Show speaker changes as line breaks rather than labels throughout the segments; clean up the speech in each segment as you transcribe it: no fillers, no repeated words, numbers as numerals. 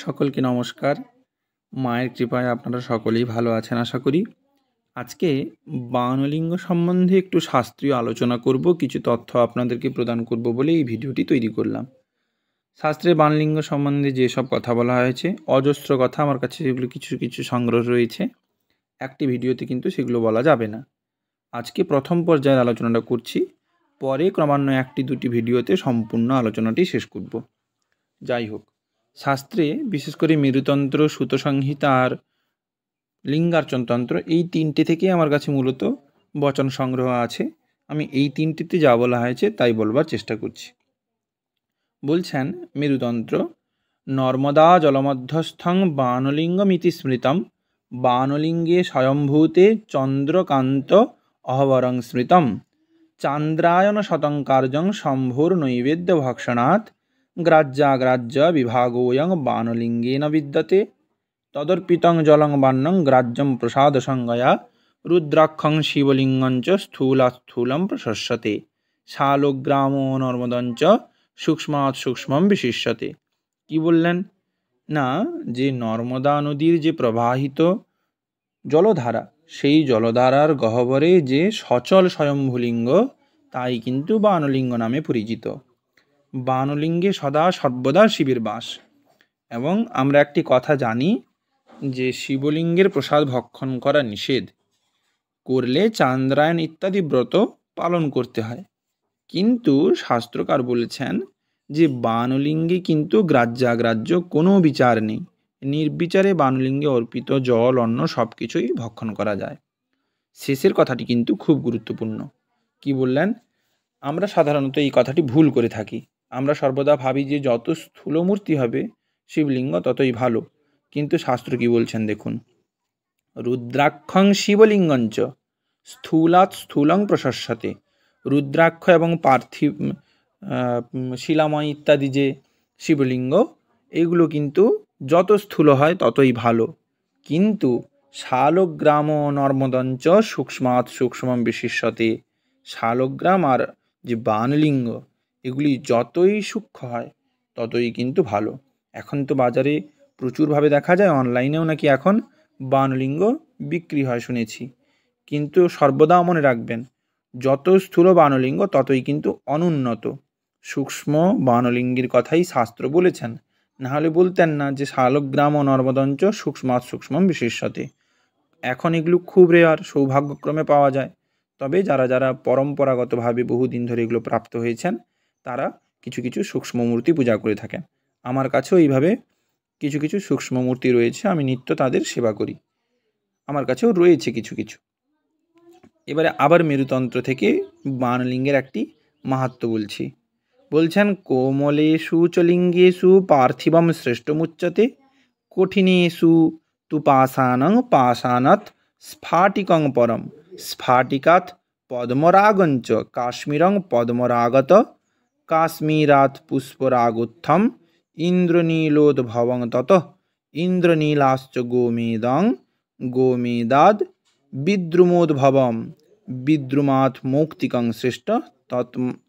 সকলকে নমস্কার। মায়ের কৃপায় আপনারা সকলেই ভালো আছেন আশা করি। আজকে বানলিঙ্গ সম্বন্ধে একটু শাস্ত্রীয় আলোচনা করব, কিছু তথ্য আপনাদেরকে প্রদান করব বলে এই ভিডিওটি তৈরি করলাম। শাস্ত্রে বানলিঙ্গ সম্বন্ধে যেসব কথা বলা হয়েছে, অজস্র কথা, আমার কাছে সেগুলো কিছু কিছু সংগ্রহ রয়েছে। একটি ভিডিওতে কিন্তু সেগুলো বলা যাবে না। আজকে প্রথম পর্যায়ের আলোচনাটা করছি, পরে ক্রমান্বয়ে একটি দুটি ভিডিওতে সম্পূর্ণ আলোচনাটি শেষ করব। যাই হোক, শাস্ত্রে বিশেষ করে মেরুতন্ত্র, সুত সংহিতা আর লিঙ্গার্চনতন্ত্র, এই তিনটে থেকে আমার কাছে মূলত বচন সংগ্রহ আছে। আমি এই তিনটিতে যা বলা হয়েছে তাই বলবার চেষ্টা করছি। বলছেন মেরুতন্ত্র, নর্মদা জলমধ্যস্থং বানলিঙ্গমিতি স্মৃতম, বানলিঙ্গে স্বয়ম্ভূতে চন্দ্রকান্ত অহবরং স্মৃতম, চান্দ্রায়ণ শতঙ্কার্যং শম্ভুর নৈবেদ্য ভক্ষণাৎ গ্রাহ্যাগ্রাহ্য বিভাগোয়ং বানলিঙ্গেন বিদ্যতে, তদর্পিতং জলং বান্নং গ্রাহ্যং প্রসাদ সংজ্ঞয়া, রুদ্রাক্ষং শিবলিঙ্গঞ্চ স্থূলাস্থূলম প্রশস্যতে, শালগ্রামো নর্মদঞ্চ সূক্ষ্মাৎ সূক্ষ্মম বিশিষ্যতে। কি বললেন না, যে নর্মদা নদীর যে প্রবাহিত জলধারা, সেই জলধারার গহ্বরে যে সচল স্বয়ম্ভুলিঙ্গ, তাই কিন্তু বানলিঙ্গ নামে পরিচিত। বানলিঙ্গে সদা সর্বদা শিবের বাস। এবং আমরা একটি কথা জানি যে শিবলিঙ্গের প্রসাদ ভক্ষণ করা নিষেধ, করলে চান্দ্রায়ণ ইত্যাদি ব্রত পালন করতে হয়। কিন্তু শাস্ত্রকার বলেছেন যে বানলিঙ্গে কিন্তু গ্রাহ্যাগ্রাহ্য কোনো বিচার নেই, নির্বিচারে বানলিঙ্গে অর্পিত জল, অন্ন সব কিছুই ভক্ষণ করা যায়। শেষের কথাটি কিন্তু খুব গুরুত্বপূর্ণ। কি বললেন, আমরা সাধারণত এই কথাটি ভুল করে থাকি। আমরা সর্বদা ভাবি যে যত স্থূলমূর্তি হবে শিবলিঙ্গ ততই ভালো। কিন্তু শাস্ত্র কি বলছেন দেখুন, রুদ্রাক্ষং শিবলিঙ্গঞ্চ স্থূলাৎ স্থূলং প্রশস্যতে। রুদ্রাক্ষ এবং পার্থিব শিলাময় ইত্যাদি যে শিবলিঙ্গ, এগুলো কিন্তু যত স্থূল হয় ততই ভালো। কিন্তু শালগ্রাম নর্মদঞ্চ সূক্ষ্মাৎ সূক্ষ্মম বিশিষ্যতে, শালগ্রাম আর যে বানলিঙ্গ, এগুলি যতই সূক্ষ্ম হয় ততই কিন্তু ভালো। এখন তো বাজারে প্রচুরভাবে দেখা যায়, অনলাইনেও নাকি এখন বানলিঙ্গ বিক্রি হয় শুনেছি। কিন্তু সর্বদা মনে রাখবেন, যত স্থূল বানলিঙ্গ ততই কিন্তু অনুন্নত। সূক্ষ্ম বানলিঙ্গের কথাই শাস্ত্র বলেছেন, নাহলে বলতেন না যে শালগ্রাম ও নর্মদঞ্চ সূক্ষ্মাৎ সূক্ষ্মম বিশিষ্যতে। এখন এগুলো খুব রেয়ার, সৌভাগ্যক্রমে পাওয়া যায়। তবে যারা যারা পরম্পরাগতভাবে বহুদিন ধরে এগুলো প্রাপ্ত হয়েছেন, তারা কিছু কিছু সূক্ষ্ম মূর্তি পূজা করে থাকেন। আমার কাছেও এইভাবে কিছু কিছু সূক্ষ্ম মূর্তি রয়েছে, আমি নিত্য তাদের সেবা করি। আমার কাছেও রয়েছে কিছু কিছু। এবারে আবার মেরুতন্ত্র থেকে বানলিঙ্গের একটি মাহাত্ম্য বলছি। বলছেন, কোমলেষু চ লিঙ্গেষু পার্থিবম শ্রেষ্ঠমুচ্যতে, কঠিনেষু তু পাষাণং পাষাণাৎ স্ফাটিকং পরম, স্ফাটিকাৎ পদ্মরাগঞ্চ কাশ্মীরং পদ্মরাগত, কাশ্মীরাৎ পুষ্পরাগোত্থম ইন্দ্রনীলোদ্ভবং ততঃ, ইন্দ্রনীলাশ্চ গোমেদং গোমেদাদ বিদ্রুমোদ্ভবম, বিদ্রুমাৎ মৌক্তিকং শ্রেষ্ঠ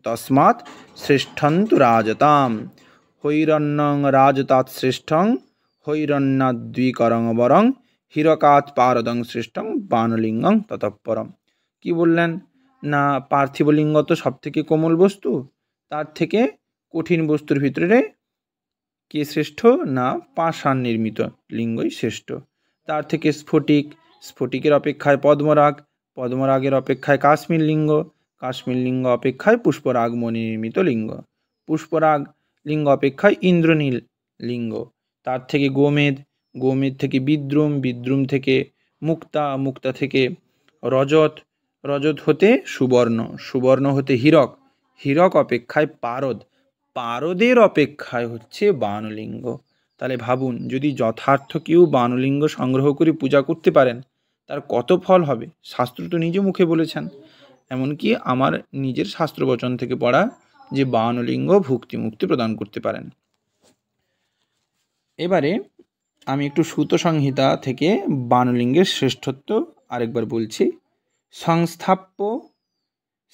তস্মাৎ শ্রেষ্ঠন্তু রাজতাম, হৈরণ্যং রাজতাৎ শ্রেষ্ঠং হৈরণ্যাদ্বিকরং বরং, হীরকাৎ পারদং শ্রেষ্ঠং বানলিঙ্গং ততঃপরম। কি বললেন না, পার্থিব লিঙ্গ তো সব থেকে কোমল বস্তু, তার থেকে কঠিন বস্তুর ভিতরে কে শ্রেষ্ঠ না, পাষাণ নির্মিত লিঙ্গই শ্রেষ্ঠ। তার থেকে স্ফটিক, স্ফটিকের অপেক্ষায় পদ্মরাগ, পদ্মরাগের অপেক্ষায় কাশ্মীর লিঙ্গ, কাশ্মীর লিঙ্গ অপেক্ষায় পুষ্পরাগ মণি নির্মিত লিঙ্গ, পুষ্পরাগ লিঙ্গ অপেক্ষায় ইন্দ্রনীল লিঙ্গ। তার থেকে গোমেদ, গোমেদ থেকে বিদ্রুম, বিদ্রুম থেকে মুক্তা, মুক্তা থেকে রজত, রজত হতে সুবর্ণ, সুবর্ণ হতে হীরক, হীরক অপেক্ষায় পারদ, পারদের অপেক্ষায় হচ্ছে বানলিঙ্গ। তাহলে ভাবুন, যদি যথার্থ কেউ বানলিঙ্গ সংগ্রহ করে পূজা করতে পারেন, তার কত ফল হবে। শাস্ত্র তো নিজে মুখে বলেছেন, এমনকি আমার নিজের শাস্ত্রবচন থেকে পড়া, যে বানলিঙ্গ ভুক্তি মুক্তি প্রদান করতে পারেন। এবারে আমি একটু সুত সংহিতা থেকে বানলিঙ্গের শ্রেষ্ঠত্ব আরেকবার বলছি। সংস্থাপ্য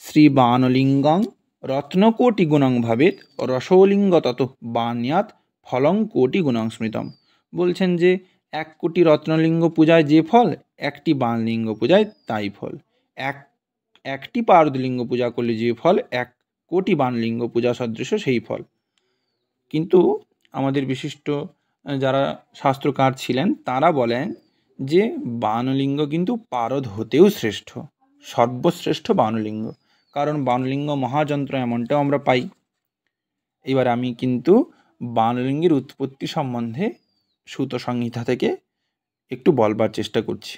শ্রী বানলিঙ্গং রত্নকোটি গুণং ভাবেত, রসলিঙ্গ তত বান্যাত ফলং কোটি গুণং স্মৃতম। বলছেন যে 1 কোটি রত্নলিঙ্গ পূজায় যে ফল, একটি বাণলিঙ্গ পূজায় তাই ফল। একটি পারদলিঙ্গ পূজা করলে যে ফল, 1 কোটি বাণলিঙ্গ পূজা সদৃশ সেই ফল। কিন্তু আমাদের বিশিষ্ট যারা শাস্ত্রকার ছিলেন তারা বলেন যে বাণলিঙ্গ কিন্তু পারদ হতেও শ্রেষ্ঠ, সর্বশ্রেষ্ঠ বাণলিঙ্গ। কারণ বাণলিঙ্গ মহাযন্ত্র এমনটাও আমরা পাই। এবার আমি কিন্তু বাণলিঙ্গের উৎপত্তি সম্বন্ধে সূত সংহিতা থেকে একটু বলবার চেষ্টা করছি।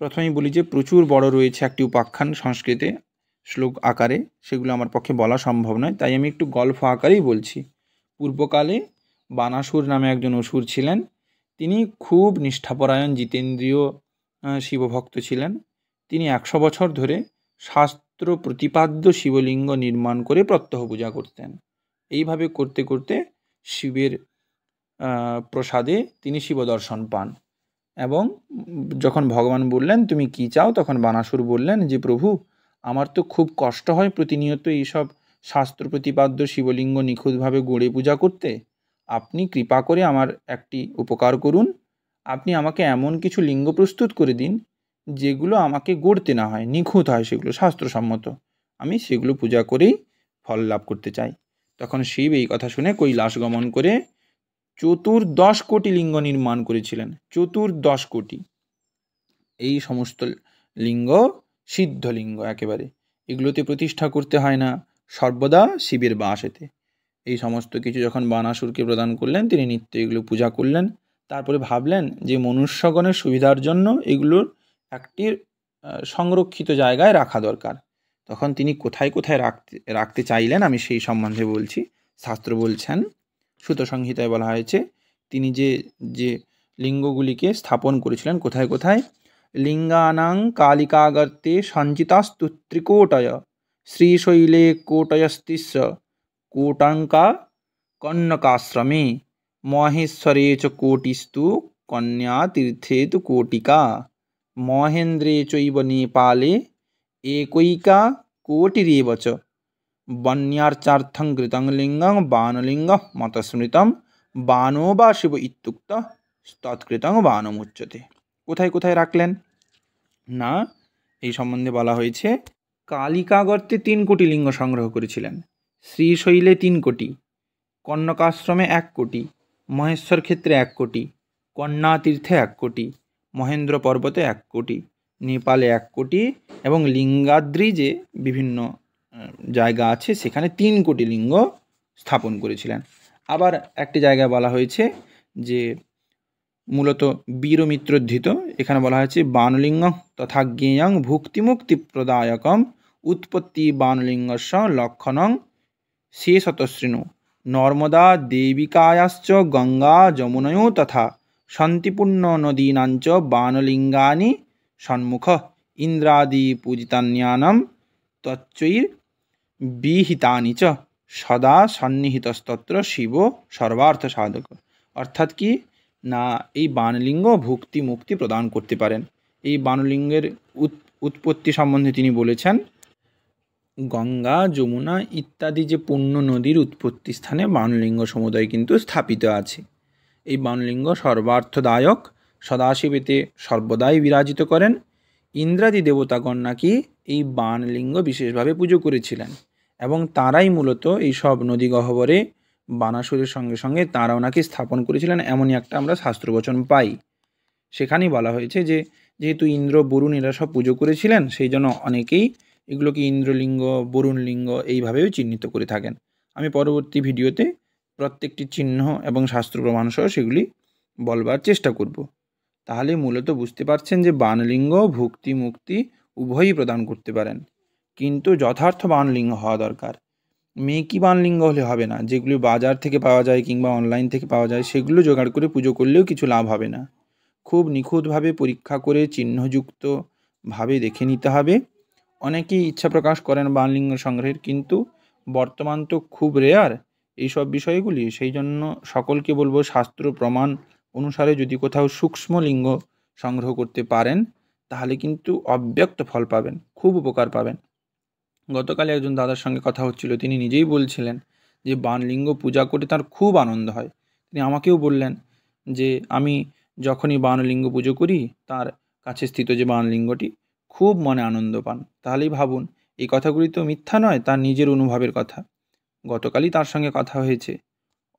প্রথমেই বলি যে প্রচুর বড় রয়েছে একটি উপাখ্যান সংস্কৃতে শ্লোক আকারে, সেগুলো আমার পক্ষে বলা সম্ভব নয়, তাই আমি একটু গল্প আকারেই বলছি। পূর্বকালে বানাসুর নামে একজন অসুর ছিলেন। তিনি খুব নিষ্ঠাপরায়ণ জিতেন্দ্রীয় শিবভক্ত ছিলেন। তিনি 100 বছর ধরে শাস্ত্র প্রতিপাদ্য শিবলিঙ্গ নির্মাণ করে প্রত্যহ পূজা করতেন। এইভাবে করতে করতে শিবের প্রসাদে তিনি শিব দর্শন পান। এবং যখন ভগবান বললেন তুমি কি চাও, তখন বানাসুর বললেন যে প্রভু, আমার তো খুব কষ্ট হয় প্রতিনিয়ত এইসব শাস্ত্র প্রতিপাদ্য শিবলিঙ্গ নিখুঁতভাবে গড়ে পূজা করতে। আপনি কৃপা করে আমার একটি উপকার করুন। আপনি আমাকে এমন কিছু লিঙ্গ প্রস্তুত করে দিন যেগুলো আমাকে গড়তে না হয়, নিখুঁত হয়, সেগুলো শাস্ত্রসম্মত। আমি সেগুলো পূজা করেই ফল লাভ করতে চাই। তখন শিব এই কথা শুনে কৈলাস গমন করে 14 কোটি লিঙ্গ নির্মাণ করেছিলেন। 14 কোটি। এই সমস্ত লিঙ্গ সিদ্ধ লিঙ্গ একেবারে। এগুলোতে প্রতিষ্ঠা করতে হয় না, সর্বদা শিবের বাস এতে। এই সমস্ত কিছু যখন বানাসুরকে প্রদান করলেন, তিনি নিত্য এগুলো পূজা করলেন। তারপরে ভাবলেন যে মনুষ্যগণের সুবিধার জন্য এগুলোর একটি সংরক্ষিত জায়গায় রাখা দরকার। তখন তিনি কোথায় কোথায় রাখতে চাইলেন, আমি সেই সম্বন্ধে বলছি। শাস্ত্র বলছেন, সূত সংহিতায় বলা হয়েছে, তিনি যে লিঙ্গগুলিকে স্থাপন করেছিলেন কোথায় কোথায়। লিঙ্গানাং কালিকাগর্তে সঞ্চিতাস্তু ত্রিকোটয়, শ্রীশৈলে কোটয়স্তিস্য কোটাঙ্কা কন্যকাশ্রমে, মহেশ্বরে চ কোটিস্তু কন্যা তীর্থে তু কোটিকা, মহেন্দ্রে চৈব নেপালে একৈকা কোটিরেব চ, বন্যার্চার্থং কৃতং লিঙ্গং বাণলিঙ্গঃ মতস্মৃতং, বাণো বা শিব ইত্যুক্ত তৎকৃতং বাণমুচ্যতে। কোথায় কোথায় রাখলেন না, এই সম্বন্ধে বলা হয়েছে কালিকাগর্তে 3 কোটি লিঙ্গ সংগ্রহ করেছিলেন, শ্রীশৈলে 3 কোটি, কন্যকাশ্রমে 1 কোটি, মহেশ্বর ক্ষেত্রে 1 কোটি, কন্যা তীর্থে 1 কোটি, মহেন্দ্র পর্বতে 1 কোটি, নেপালে 1 কোটি, এবং লিঙ্গাদ্রি যে বিভিন্ন জায়গা আছে সেখানে 3 কোটি লিঙ্গ স্থাপন করেছিলেন। আবার একটি জায়গায় বলা হয়েছে যে মূলত বীরমিত্রোদ্ধৃত, এখানে বলা হয়েছে বাণলিঙ্গ তথা জ্ঞেয়ং ভুক্তিমুক্তি প্রদায়কম উৎপত্তি বাণলিঙ্গস্য লক্ষণং শেষতশৃণু, নর্মদা দেবিকায়াশ্চ গঙ্গা যমুনয়ো তথা শান্তিপূর্ণ নদীনাঞ্চ বাণলিঙ্গানি সন্মুখ ইন্দ্রাদি পূজিতান্যানাম তচ্চৈর বিহিতানি চ সদা সন্নিহিতস্তত্র শিব সর্বার্থ সাধক। অর্থাৎ কি না, এই বাণলিঙ্গ ভুক্তি মুক্তি প্রদান করতে পারেন। এই বাণলিঙ্গের উৎপত্তি সম্বন্ধে তিনি বলেছেন, গঙ্গা যমুনা ইত্যাদি যে পূর্ণ নদীর উৎপত্তি স্থানে বাণলিঙ্গ সমুদায় কিন্তু স্থাপিত আছে। এই বাণলিঙ্গ সর্বার্থদায়ক, সদাশিব এতে সর্বদাই বিরাজিত করেন। ইন্দ্রাদি দেবতাগণ নাকি এই বাণলিঙ্গ বিশেষভাবে পুজো করেছিলেন, এবং তারাই মূলত এই সব নদী গহ্বরে বানাসুরের সঙ্গে সঙ্গে তারাও নাকি স্থাপন করেছিলেন, এমনই একটা আমরা শাস্ত্রবচন পাই। সেখানেই বলা হয়েছে যে যেহেতু ইন্দ্র বরুণ এরা সব পুজো করেছিলেন, সেই জন্য অনেকেই এগুলোকে ইন্দ্রলিঙ্গ বরুণ লিঙ্গ এইভাবেও চিহ্নিত করে থাকেন। আমি পরবর্তী ভিডিওতে প্রত্যেকটি চিহ্ন এবং শাস্ত্র প্রমাণসহ সেগুলি বলবার চেষ্টা করব। তাহলে মূলত বুঝতে পারছেন যে বাণলিঙ্গ ভুক্তি মুক্তি উভয়ই প্রদান করতে পারেন, কিন্তু যথার্থ বাণলিঙ্গ হওয়া দরকার। মেকি বাণলিঙ্গ হলে হবে না, যেগুলি বাজার থেকে পাওয়া যায় কিংবা অনলাইন থেকে পাওয়া যায় সেগুলো জোগাড় করে পুজো করলেও কিছু লাভ হবে না। খুব নিখুঁতভাবে পরীক্ষা করে চিহ্নযুক্তভাবে দেখে নিতে হবে। অনেকেই ইচ্ছা প্রকাশ করেন বাণলিঙ্গ সংগ্রহের, কিন্তু বর্তমান তো খুব রেয়ার এইসব বিষয়গুলি। সেই জন্য সকলকে বলবো শাস্ত্র প্রমাণ অনুসারে যদি কোথাও সূক্ষ্ম লিঙ্গ সংগ্রহ করতে পারেন তাহলে কিন্তু অব্যক্ত ফল পাবেন, খুব উপকার পাবেন। গতকাল একজন দাদার সঙ্গে কথা হচ্ছিল, তিনি নিজেই বলছিলেন যে বাণলিঙ্গ পূজা করে তার খুব আনন্দ হয়। তিনি আমাকেও বললেন যে আমি যখনই বাণলিঙ্গ পুজো করি তার কাছে স্থিত যে বাণলিঙ্গটি খুব মনে আনন্দ পান। তাহলেই ভাবুন, এই কথাগুলি তো মিথ্যা নয়, তার নিজের অনুভবের কথা। গতকালই তার সঙ্গে কথা হয়েছে।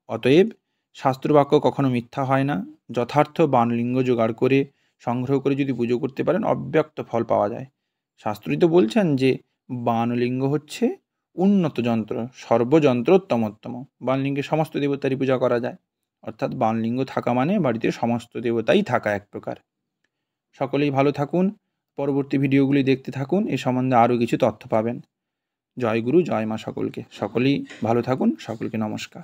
অতএব শাস্ত্রবাক্য কখনো মিথ্যা হয় না। যথার্থ বাণলিঙ্গ জোগাড় করে সংগ্রহ করে যদি পুজো করতে পারেন, অব্যক্ত ফল পাওয়া যায়। শাস্ত্রই তো বলছেন যে বাণলিঙ্গ হচ্ছে উন্নত যন্ত্র, সর্বযন্ত্রোত্তমোত্তম। বাণলিঙ্গে সমস্ত দেবতারই পূজা করা যায়। অর্থাৎ বাণলিঙ্গ থাকা মানে বাড়িতে সমস্ত দেবতাই থাকা এক প্রকার। সকলেই ভালো থাকুন, পরবর্তী ভিডিওগুলি দেখতে থাকুন, এ সম্বন্ধে আরও কিছু তথ্য পাবেন। জয় গুরু, জয় মা সকলকে। সকলেই ভালো থাকুন, সকলকে নমস্কার।